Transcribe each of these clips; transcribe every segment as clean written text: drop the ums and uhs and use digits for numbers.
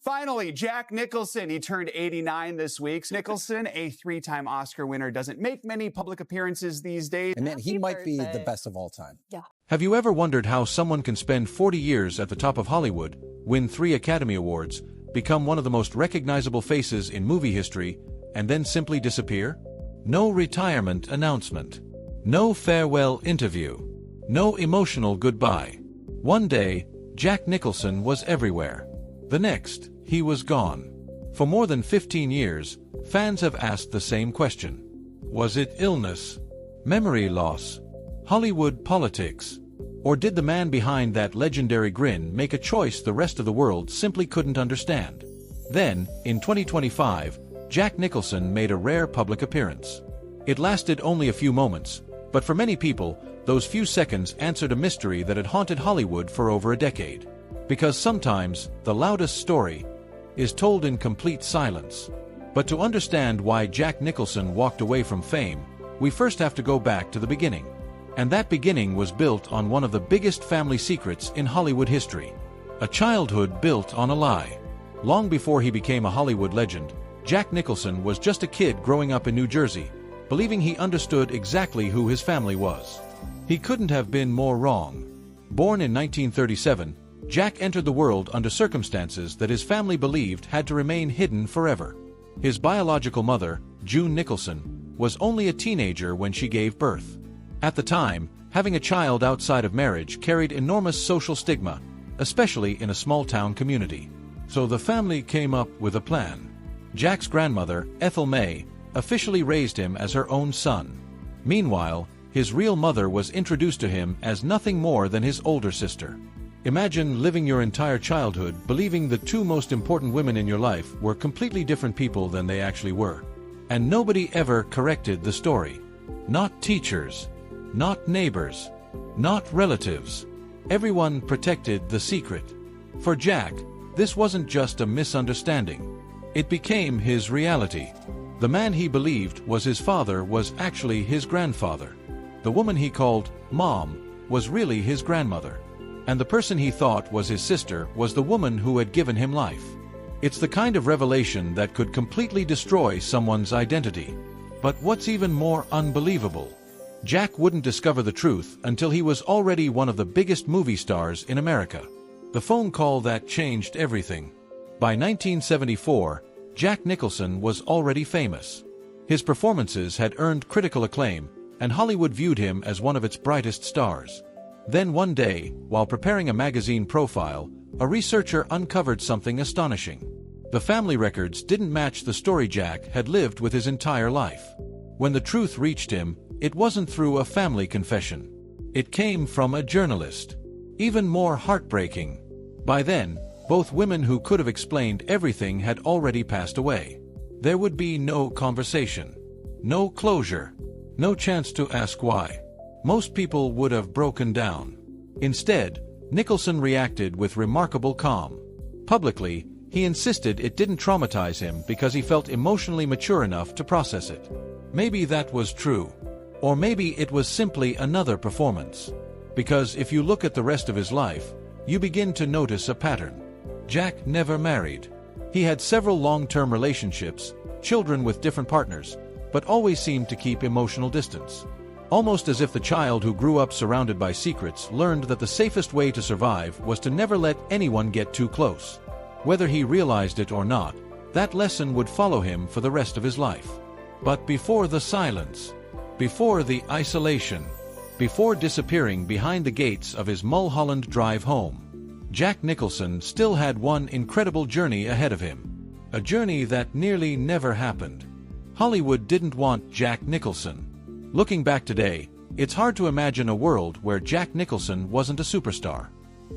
Finally, Jack Nicholson. He turned 89 this week. Nicholson, a three-time Oscar winner, doesn't make many public appearances these days. And man, he might be the best of all time. Yeah. Have you ever wondered how someone can spend 40 years at the top of Hollywood, win 3 Academy Awards, become one of the most recognizable faces in movie history, and then simply disappear? No retirement announcement. No farewell interview. No emotional goodbye. One day, Jack Nicholson was everywhere. The next, he was gone. For more than 15 years, fans have asked the same question. Was it illness? Memory loss? Hollywood politics? Or did the man behind that legendary grin make a choice the rest of the world simply couldn't understand? Then, in 2025, Jack Nicholson made a rare public appearance. It lasted only a few moments, but for many people, those few seconds answered a mystery that had haunted Hollywood for over a decade. Because sometimes, the loudest story is told in complete silence. But to understand why Jack Nicholson walked away from fame, we first have to go back to the beginning. And that beginning was built on one of the biggest family secrets in Hollywood history. A childhood built on a lie. Long before he became a Hollywood legend, Jack Nicholson was just a kid growing up in New Jersey, believing he understood exactly who his family was. He couldn't have been more wrong. Born in 1937, Jack entered the world under circumstances that his family believed had to remain hidden forever. His biological mother, June Nicholson, was only a teenager when she gave birth. At the time, having a child outside of marriage carried enormous social stigma, especially in a small-town community. So the family came up with a plan. Jack's grandmother, Ethel May, officially raised him as her own son. Meanwhile, his real mother was introduced to him as nothing more than his older sister. Imagine living your entire childhood believing the two most important women in your life were completely different people than they actually were. And nobody ever corrected the story. Not teachers. Not neighbors. Not relatives. Everyone protected the secret. For Jack, this wasn't just a misunderstanding. It became his reality. The man he believed was his father was actually his grandfather. The woman he called Mom was really his grandmother. And the person he thought was his sister was the woman who had given him life. It's the kind of revelation that could completely destroy someone's identity. But what's even more unbelievable? Jack wouldn't discover the truth until he was already one of the biggest movie stars in America. The phone call that changed everything. By 1974, Jack Nicholson was already famous. His performances had earned critical acclaim, and Hollywood viewed him as one of its brightest stars. Then one day, while preparing a magazine profile, a researcher uncovered something astonishing. The family records didn't match the story Jack had lived with his entire life. When the truth reached him, it wasn't through a family confession. It came from a journalist. Even more heartbreaking. By then, both women who could have explained everything had already passed away. There would be no conversation. No closure. No chance to ask why. Most people would have broken down. Instead, Nicholson reacted with remarkable calm. Publicly, he insisted it didn't traumatize him because he felt emotionally mature enough to process it. Maybe that was true. Or maybe it was simply another performance. Because if you look at the rest of his life, you begin to notice a pattern. Jack never married. He had several long-term relationships, children with different partners, but always seemed to keep emotional distance. Almost as if the child who grew up surrounded by secrets learned that the safest way to survive was to never let anyone get too close. Whether he realized it or not, that lesson would follow him for the rest of his life. But before the silence, before the isolation, before disappearing behind the gates of his Mulholland Drive home, Jack Nicholson still had one incredible journey ahead of him. A journey that nearly never happened. Hollywood didn't want Jack Nicholson. Looking back today, it's hard to imagine a world where Jack Nicholson wasn't a superstar.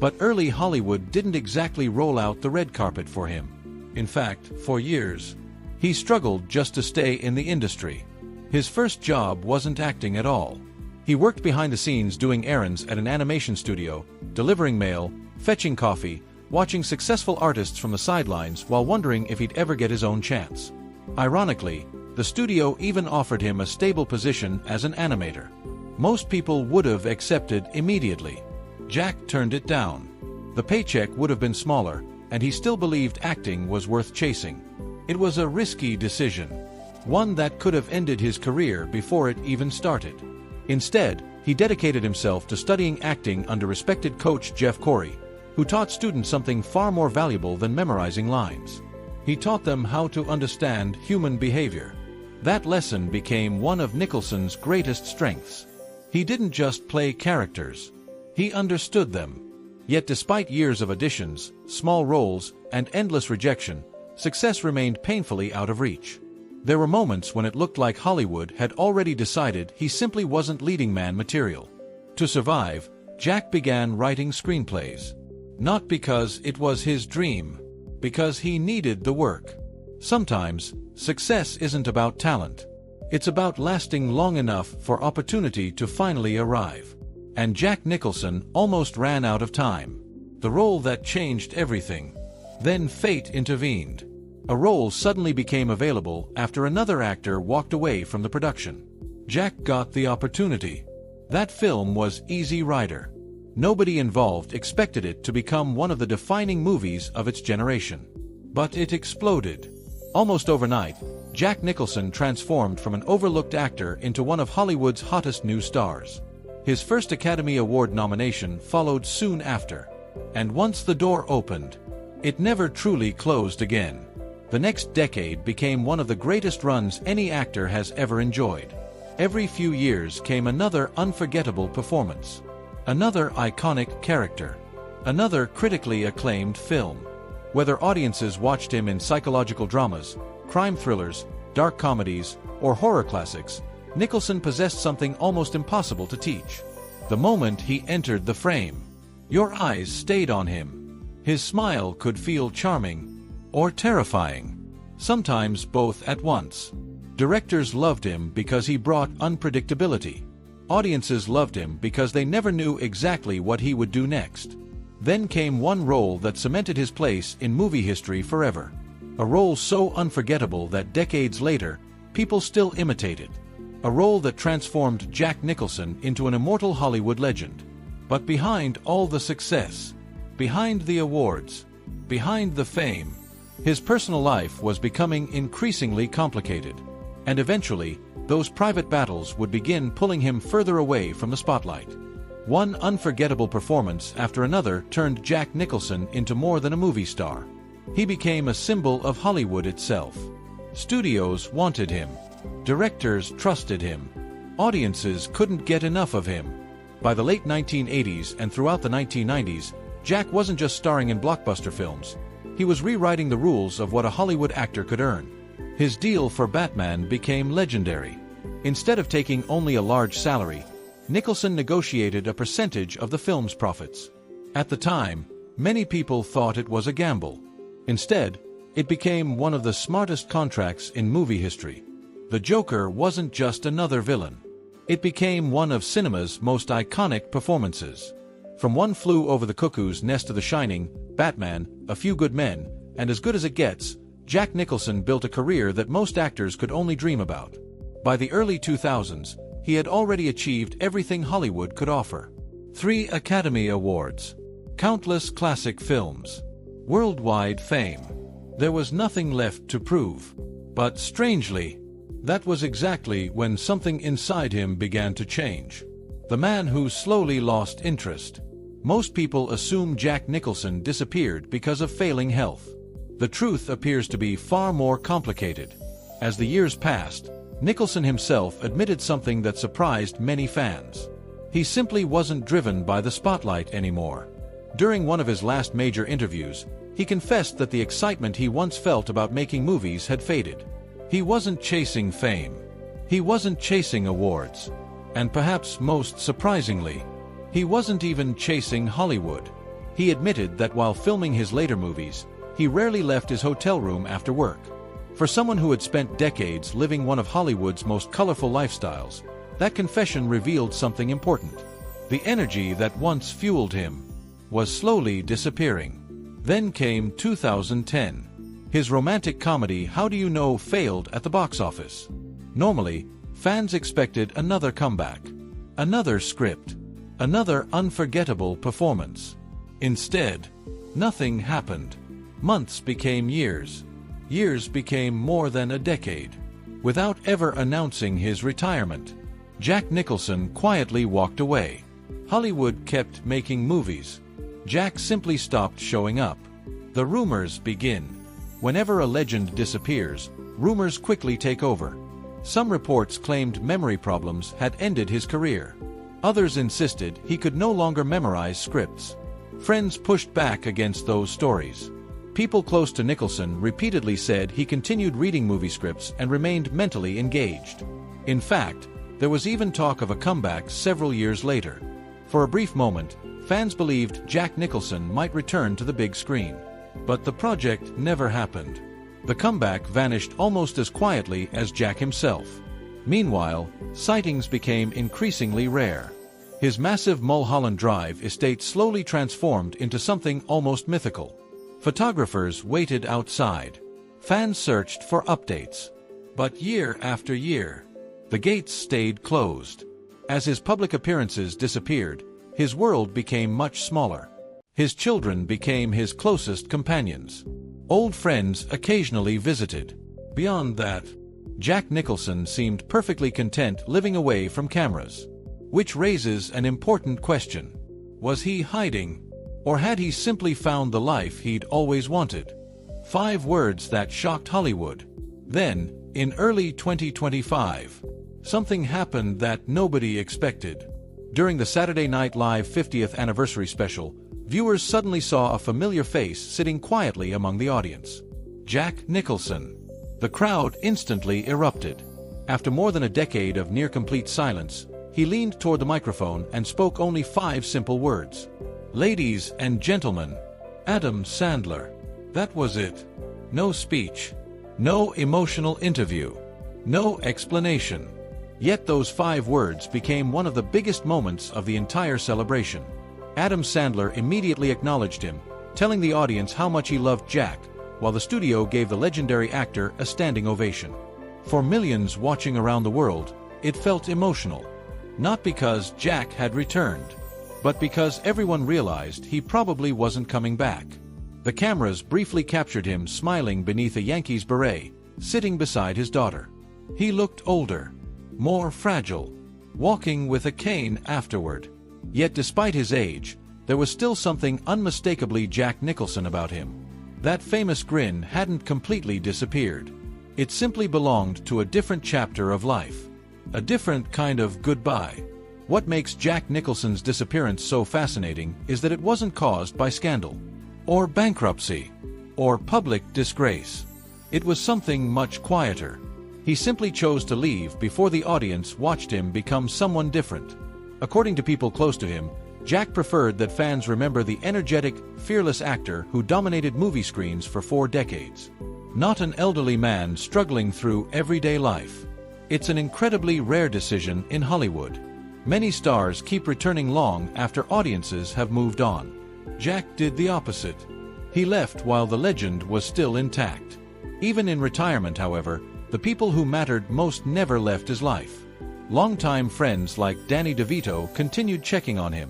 But early Hollywood didn't exactly roll out the red carpet for him. In fact, for years, he struggled just to stay in the industry. His first job wasn't acting at all. He worked behind the scenes doing errands at an animation studio, delivering mail, fetching coffee, watching successful artists from the sidelines while wondering if he'd ever get his own chance. Ironically, the studio even offered him a stable position as an animator. Most people would have accepted immediately. Jack turned it down. The paycheck would have been smaller, and he still believed acting was worth chasing. It was a risky decision, one that could have ended his career before it even started. Instead, he dedicated himself to studying acting under respected coach Jeff Corey, who taught students something far more valuable than memorizing lines. He taught them how to understand human behavior. That lesson became one of Nicholson's greatest strengths. He didn't just play characters. He understood them. Yet despite years of auditions, small roles, and endless rejection, success remained painfully out of reach. There were moments when it looked like Hollywood had already decided he simply wasn't leading man material. To survive, Jack began writing screenplays. Not because it was his dream, because he needed the work. Sometimes, success isn't about talent. It's about lasting long enough for opportunity to finally arrive. And Jack Nicholson almost ran out of time. The role that changed everything. Then fate intervened. A role suddenly became available after another actor walked away from the production. Jack got the opportunity. That film was Easy Rider. Nobody involved expected it to become one of the defining movies of its generation. But it exploded. Almost overnight, Jack Nicholson transformed from an overlooked actor into one of Hollywood's hottest new stars. His first Academy Award nomination followed soon after. And once the door opened, it never truly closed again. The next decade became one of the greatest runs any actor has ever enjoyed. Every few years came another unforgettable performance. Another iconic character. Another critically acclaimed film. Whether audiences watched him in psychological dramas, crime thrillers, dark comedies, or horror classics, Nicholson possessed something almost impossible to teach. The moment he entered the frame, your eyes stayed on him. His smile could feel charming or terrifying, sometimes both at once. Directors loved him because he brought unpredictability. Audiences loved him because they never knew exactly what he would do next. Then came one role that cemented his place in movie history forever. A role so unforgettable that decades later, people still imitate it. A role that transformed Jack Nicholson into an immortal Hollywood legend. But behind all the success, behind the awards, behind the fame, his personal life was becoming increasingly complicated. And eventually, those private battles would begin pulling him further away from the spotlight. One unforgettable performance after another turned Jack Nicholson into more than a movie star. He became a symbol of Hollywood itself. Studios wanted him. Directors trusted him. Audiences couldn't get enough of him. By the late 1980s and throughout the 1990s, Jack wasn't just starring in blockbuster films. He was rewriting the rules of what a Hollywood actor could earn. His deal for Batman became legendary. Instead of taking only a large salary, Nicholson negotiated a percentage of the film's profits. At the time, many people thought it was a gamble. Instead, it became one of the smartest contracts in movie history. The Joker wasn't just another villain. It became one of cinema's most iconic performances. From One Flew Over the Cuckoo's Nest to The Shining, Batman, A Few Good Men, and As Good as It Gets, Jack Nicholson built a career that most actors could only dream about. By the early 2000s, he had already achieved everything Hollywood could offer. 3 Academy Awards, countless classic films, worldwide fame. There was nothing left to prove. But strangely, that was exactly when something inside him began to change. The man who slowly lost interest. Most people assume Jack Nicholson disappeared because of failing health. The truth appears to be far more complicated. As the years passed, Nicholson himself admitted something that surprised many fans. He simply wasn't driven by the spotlight anymore. During one of his last major interviews, he confessed that the excitement he once felt about making movies had faded. He wasn't chasing fame. He wasn't chasing awards. And perhaps most surprisingly, he wasn't even chasing Hollywood. He admitted that while filming his later movies, he rarely left his hotel room after work. For someone who had spent decades living one of Hollywood's most colorful lifestyles, that confession revealed something important. The energy that once fueled him was slowly disappearing. Then came 2010. His romantic comedy How Do You Know failed at the box office. Normally, fans expected another comeback, another script, another unforgettable performance. Instead, nothing happened. Months became years. Years became more than a decade. Without ever announcing his retirement, Jack Nicholson quietly walked away. Hollywood kept making movies. Jack simply stopped showing up. The rumors begin. Whenever a legend disappears, rumors quickly take over. Some reports claimed memory problems had ended his career. Others insisted he could no longer memorize scripts. Friends pushed back against those stories. People close to Nicholson repeatedly said he continued reading movie scripts and remained mentally engaged. In fact, there was even talk of a comeback several years later. For a brief moment, fans believed Jack Nicholson might return to the big screen. But the project never happened. The comeback vanished almost as quietly as Jack himself. Meanwhile, sightings became increasingly rare. His massive Mulholland Drive estate slowly transformed into something almost mythical. Photographers waited outside. Fans searched for updates. But year after year, the gates stayed closed. As his public appearances disappeared, his world became much smaller. His children became his closest companions. Old friends occasionally visited. Beyond that, Jack Nicholson seemed perfectly content living away from cameras. Which raises an important question. Was he hiding? Or had he simply found the life he'd always wanted? 5 words that shocked Hollywood. Then, in early 2025, something happened that nobody expected. During the Saturday Night Live 50th anniversary special, viewers suddenly saw a familiar face sitting quietly among the audience. Jack Nicholson. The crowd instantly erupted. After more than a decade of near-complete silence, he leaned toward the microphone and spoke only 5 simple words. "Ladies and gentlemen, Adam Sandler." That was it. No speech. No emotional interview. No explanation. Yet those 5 words became one of the biggest moments of the entire celebration. Adam Sandler immediately acknowledged him, telling the audience how much he loved Jack, while the studio gave the legendary actor a standing ovation. For millions watching around the world, it felt emotional. Not because Jack had returned, but because everyone realized he probably wasn't coming back. The cameras briefly captured him smiling beneath a Yankees beret, sitting beside his daughter. He looked older, more fragile, walking with a cane afterward. Yet despite his age, there was still something unmistakably Jack Nicholson about him. That famous grin hadn't completely disappeared. It simply belonged to a different chapter of life. A different kind of goodbye. What makes Jack Nicholson's disappearance so fascinating is that it wasn't caused by scandal, or bankruptcy, or public disgrace. It was something much quieter. He simply chose to leave before the audience watched him become someone different. According to people close to him, Jack preferred that fans remember the energetic, fearless actor who dominated movie screens for 4 decades. Not an elderly man struggling through everyday life. It's an incredibly rare decision in Hollywood. Many stars keep returning long after audiences have moved on. Jack did the opposite. He left while the legend was still intact. Even in retirement, however, the people who mattered most never left his life. Longtime friends like Danny DeVito continued checking on him.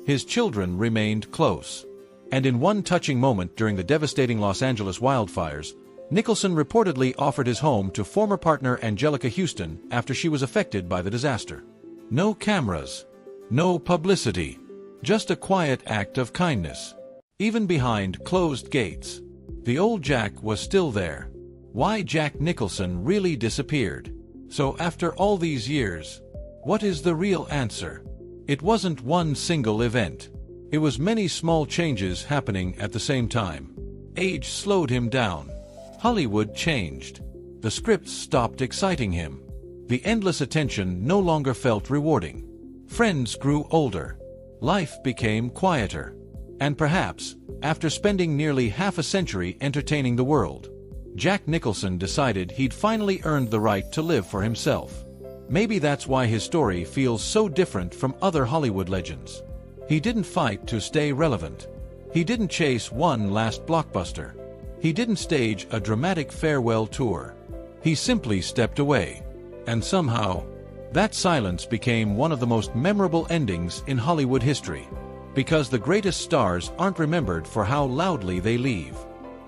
His children remained close. And in one touching moment during the devastating Los Angeles wildfires, Nicholson reportedly offered his home to former partner Angelica Houston after she was affected by the disaster. No cameras. No publicity. Just a quiet act of kindness. Even behind closed gates. The old Jack was still there. Why Jack Nicholson really disappeared. So after all these years, what is the real answer? It wasn't one single event. It was many small changes happening at the same time. Age slowed him down. Hollywood changed. The scripts stopped exciting him. The endless attention no longer felt rewarding. Friends grew older. Life became quieter. And perhaps, after spending nearly half a century entertaining the world, Jack Nicholson decided he'd finally earned the right to live for himself. Maybe that's why his story feels so different from other Hollywood legends. He didn't fight to stay relevant. He didn't chase one last blockbuster. He didn't stage a dramatic farewell tour. He simply stepped away. And somehow, that silence became one of the most memorable endings in Hollywood history. Because the greatest stars aren't remembered for how loudly they leave,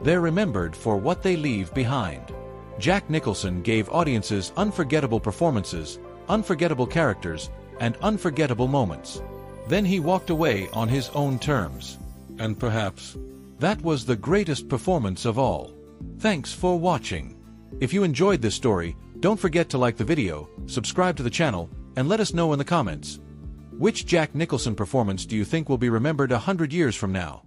They're remembered for what they leave behind. Jack Nicholson gave audiences unforgettable performances, unforgettable characters, and unforgettable moments. Then he walked away on his own terms. And perhaps that was the greatest performance of all. Thanks for watching. If you enjoyed this story, don't forget to like the video, subscribe to the channel, and let us know in the comments. Which Jack Nicholson performance do you think will be remembered 100 years from now?